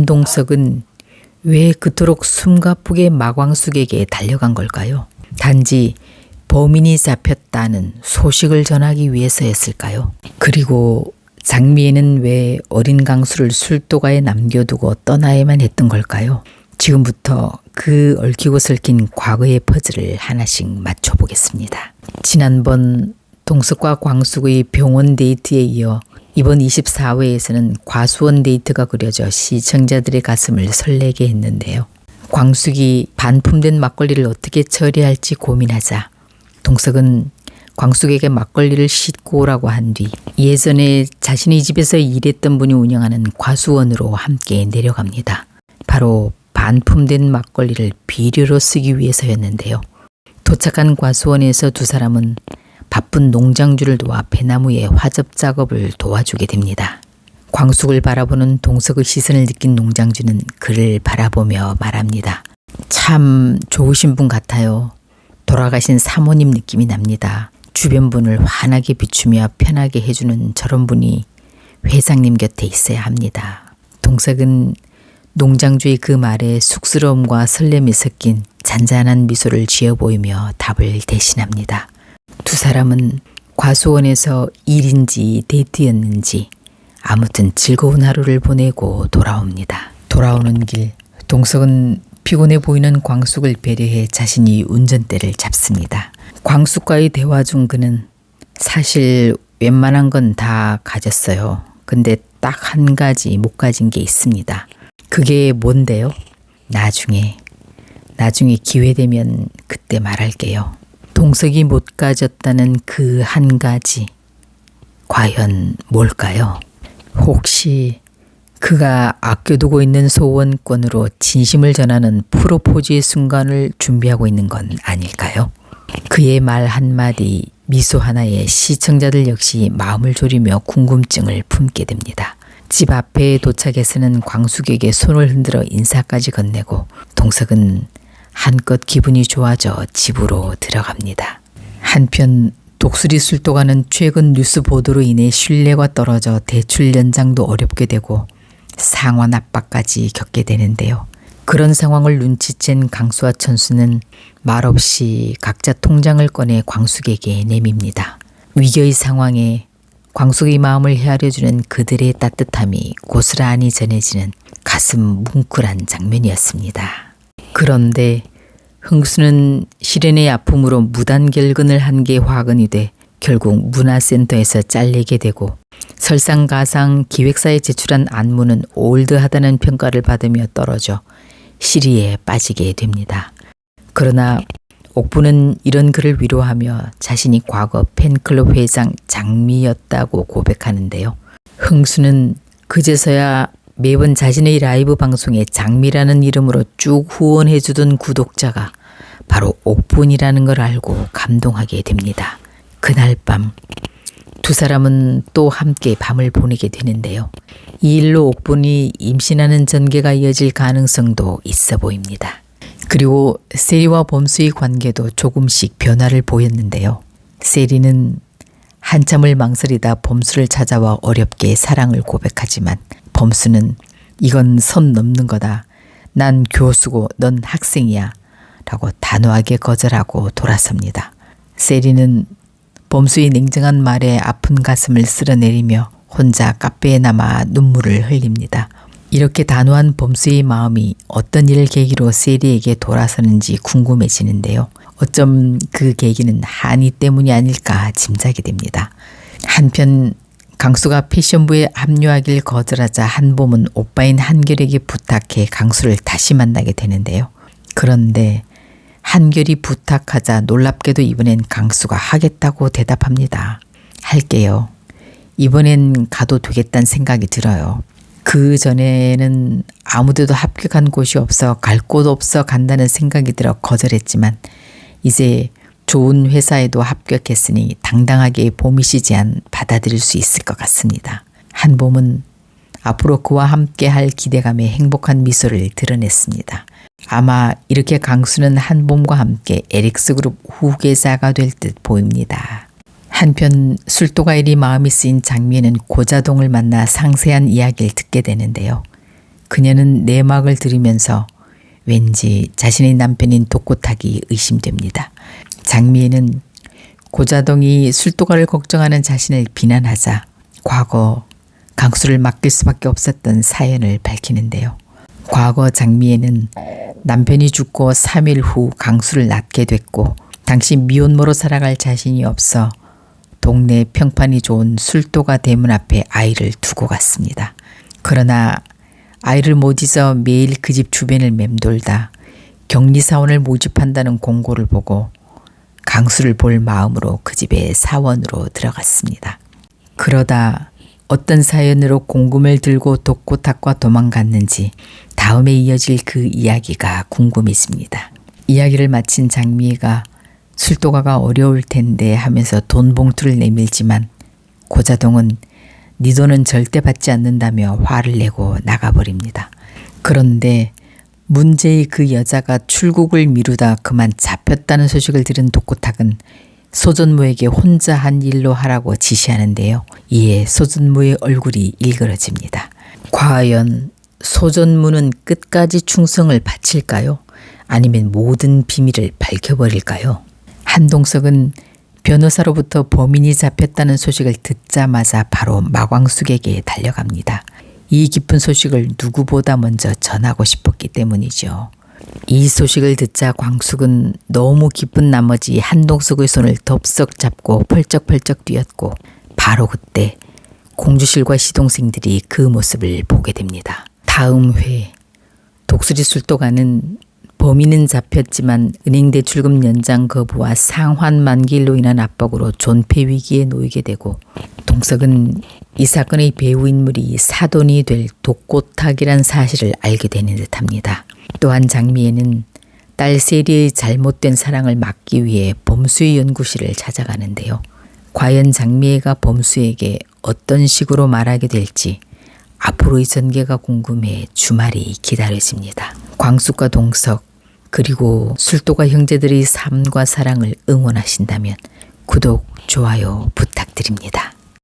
한동석은 왜 그토록 숨가쁘게 마광숙에게 달려간 걸까요? 단지 범인이 잡혔다는 소식을 전하기 위해서였을까요? 그리고 장미애는 왜 어린 강수를 술도가에 남겨두고 떠나야만 했던 걸까요? 지금부터 그 얽히고 설킨 과거의 퍼즐을 하나씩 맞춰보겠습니다. 지난번 동석과 광숙의 병원 데이트에 이어 이번 24회에서는 과수원 데이트가 그려져 시청자들의 가슴을 설레게 했는데요. 광숙이 반품된 막걸리를 어떻게 처리할지 고민하자 동석은 광숙에게 막걸리를 싣고 오라고 한 뒤 예전에 자신의 집에서 일했던 분이 운영하는 과수원으로 함께 내려갑니다. 바로 반품된 막걸리를 비료로 쓰기 위해서였는데요. 도착한 과수원에서 두 사람은 바쁜 농장주를 도와 배나무의 화접 작업을 도와주게 됩니다. 광숙을 바라보는 동석의 시선을 느낀 농장주는 그를 바라보며 말합니다. 참 좋으신 분 같아요. 돌아가신 사모님 느낌이 납니다. 주변 분을 환하게 비추며 편하게 해주는 저런 분이 회장님 곁에 있어야 합니다. 동석은 농장주의 그 말에 쑥스러움과 설렘이 섞인 잔잔한 미소를 지어 보이며 답을 대신합니다. 두 사람은 과수원에서 일인지 데이트였는지 아무튼 즐거운 하루를 보내고 돌아옵니다. 돌아오는 길 동석은 피곤해 보이는 광숙을 배려해 자신이 운전대를 잡습니다. 광숙과의 대화 중 그는 사실 웬만한 건 다 가졌어요. 근데 딱 한 가지 못 가진 게 있습니다. 그게 뭔데요? 나중에 기회되면 그때 말할게요. 동석이 못 가졌다는 그 한 가지 과연 뭘까요? 혹시 그가 아껴두고 있는 소원권으로 진심을 전하는 프로포즈의 순간을 준비하고 있는 건 아닐까요? 그의 말 한마디, 미소 하나에 시청자들 역시 마음을 졸이며 궁금증을 품게 됩니다. 집 앞에 도착해서는 광숙에게 손을 흔들어 인사까지 건네고 동석은 한껏 기분이 좋아져 집으로 들어갑니다. 한편 독수리 술도가는 최근 뉴스 보도로 인해 신뢰가 떨어져 대출 연장도 어렵게 되고 상환 압박까지 겪게 되는데요. 그런 상황을 눈치챈 강수와 천수는 말없이 각자 통장을 꺼내 광숙에게 내밉니다. 위기의 상황에 광숙의 마음을 헤아려주는 그들의 따뜻함이 고스란히 전해지는 가슴 뭉클한 장면이었습니다. 그런데 흥수는 시련의 아픔으로 무단결근을 한 게 화근이 돼 결국 문화센터에서 잘리게 되고 설상가상 기획사에 제출한 안무는 올드하다는 평가를 받으며 떨어져 시리에 빠지게 됩니다. 그러나 옥부는 이런 그를 위로하며 자신이 과거 팬클럽 회장 장미였다고 고백하는데요. 흥수는 그제서야 매번 자신의 라이브 방송에 장미라는 이름으로 쭉 후원해주던 구독자가 바로 옥분이라는 걸 알고 감동하게 됩니다. 그날 밤 두 사람은 또 함께 밤을 보내게 되는데요. 이 일로 옥분이 임신하는 전개가 이어질 가능성도 있어 보입니다. 그리고 세리와 범수의 관계도 조금씩 변화를 보였는데요. 세리는 한참을 망설이다 범수를 찾아와 어렵게 사랑을 고백하지만 범수는 이건 선 넘는 거다. 난 교수고 넌 학생이야. 라고 단호하게 거절하고 돌아섭니다. 세리는 범수의 냉정한 말에 아픈 가슴을 쓸어내리며 혼자 카페에 남아 눈물을 흘립니다. 이렇게 단호한 범수의 마음이 어떤 일을 계기로 세리에게 돌아서는지 궁금해지는데요. 어쩜 그 계기는 한이 때문이 아닐까 짐작이 됩니다. 한편 강수가 패션부에 합류하길 거절하자 한봄은 오빠인 한결에게 부탁해 강수를 다시 만나게 되는데요. 그런데 한결이 부탁하자 놀랍게도 이번엔 강수가 하겠다고 대답합니다. 할게요. 이번엔 가도 되겠다는 생각이 들어요. 그 전에는 아무데도 합격한 곳이 없어 갈 곳 없어 간다는 생각이 들어 거절했지만 이제 좋은 회사에도 합격했으니 당당하게 봄이 시제한 받아들일 수 있을 것 같습니다. 한봄은 앞으로 그와 함께 할 기대감에 행복한 미소를 드러냈습니다. 아마 이렇게 강수는 한봄과 함께 에릭스그룹 후계자가 될 듯 보입니다. 한편 술도가 일이 마음이 쓰인 장미애는 고자동을 만나 상세한 이야기를 듣게 되는데요. 그녀는 내막을 들으면서 왠지 자신의 남편인 독고탁이 의심됩니다. 장미애는 고자동이 술도가를 걱정하는 자신을 비난하자 과거 강수를 맡길 수밖에 없었던 사연을 밝히는데요. 과거 장미애는 남편이 죽고 3일 후 강수를 낳게 됐고 당시 미혼모로 살아갈 자신이 없어 동네 평판이 좋은 술도가 대문 앞에 아이를 두고 갔습니다. 그러나 아이를 못 잊어 매일 그 집 주변을 맴돌다 격리사원을 모집한다는 공고를 보고 강수를 볼 마음으로 그 집에 사원으로 들어갔습니다. 그러다 어떤 사연으로 공금을 들고 독고탁과 도망갔는지 다음에 이어질 그 이야기가 궁금해집니다. 이야기를 마친 장미애가 술도가가 어려울 텐데 하면서 돈 봉투를 내밀지만 고자동은 네 돈은 절대 받지 않는다며 화를 내고 나가버립니다. 그런데 문제의 그 여자가 출국을 미루다 그만 잡혔다는 소식을 들은 독고탁은 소전무에게 혼자 한 일로 하라고 지시하는데요. 이에 소전무의 얼굴이 일그러집니다. 과연 소전무는 끝까지 충성을 바칠까요? 아니면 모든 비밀을 밝혀버릴까요? 한동석은 변호사로부터 범인이 잡혔다는 소식을 듣자마자 바로 마광숙에게 달려갑니다. 이 기쁜 소식을 누구보다 먼저 전하고 싶었기 때문이죠. 이 소식을 듣자 광숙은 너무 기쁜 나머지 한동숙의 손을 덥석 잡고 펄쩍펄쩍 뛰었고 바로 그때 공주실과 시동생들이 그 모습을 보게 됩니다. 다음 회 독수리 술도가는 범인은 잡혔지만 은행 대출금 연장 거부와 상환 만기일로 인한 압박으로 존폐 위기에 놓이게 되고 동석은 이 사건의 배후 인물이 사돈이 될 독고탁이란 사실을 알게 되는 듯합니다. 또한 장미애는 딸 세리의 잘못된 사랑을 막기 위해 범수의 연구실을 찾아가는데요. 과연 장미애가 범수에게 어떤 식으로 말하게 될지 앞으로의 전개가 궁금해 주말이 기다려집니다. 광숙과 동석 그리고 술도가 형제들의 삶과 사랑을 응원하신다면 구독, 좋아요 부탁드립니다.